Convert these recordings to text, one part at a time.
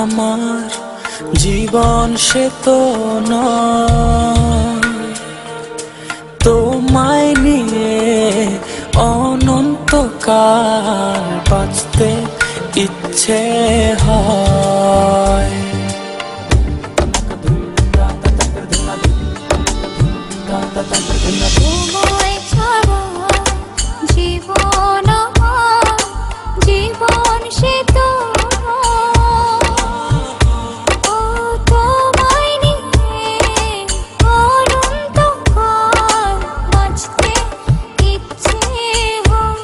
আমার জীবন সে তো নয়, তোমায় নিয়ে অনন্তকাল বাঁচতে ইচ্ছে হয়। তোমায় ছাড়া জীবন আমার, জীবন সে তো ও তোমায় নিয়ে অনন্তকাল বাঁচতে ইচ্ছে হয়।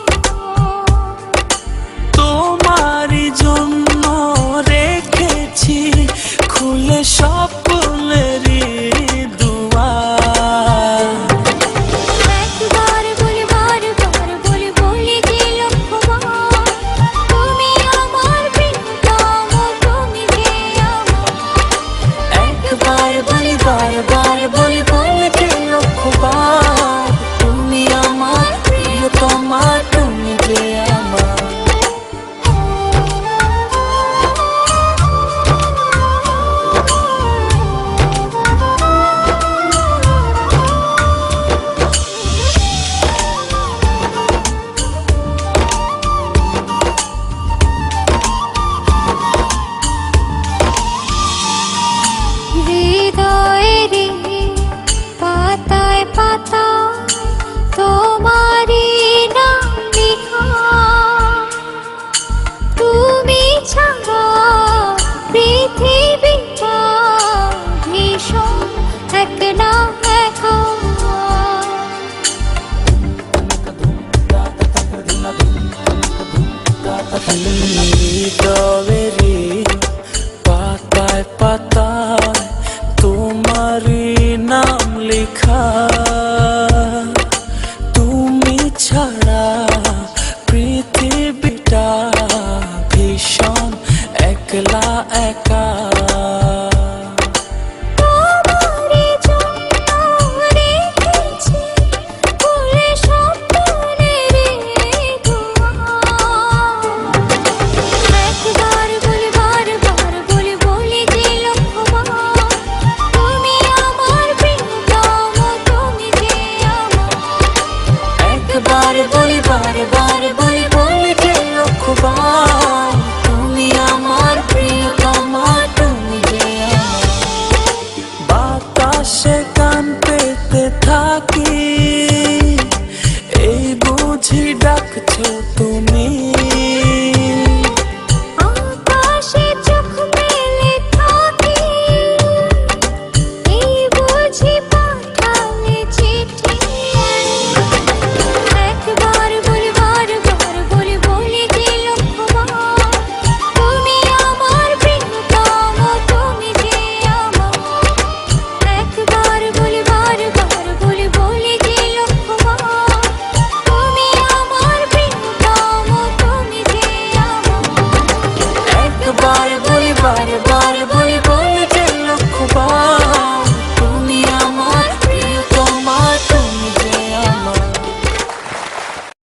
তোমারই জন্য রেখেছি খুলে স্বপ্নেরই দুয়ার। একবার বলি বারবার বলি বলি যে লক্ষ্যবার, তুমি আমার প্রিয়তম, তুমি যে আমার। একবার বলি বারবার বলি বলি যে লক্ষ্যবার, তুমি আমার প্রিয়তমা, তুমি যে আমার। হৃদয়েরই পাতায় পাতায় তোমারই নাম লেখা, তুমি ছাড়া পৃথিবীটা ভীষণ একলা একা। হৃদয়েরই পাতায় পাতায় তোমারই নাম লেখা।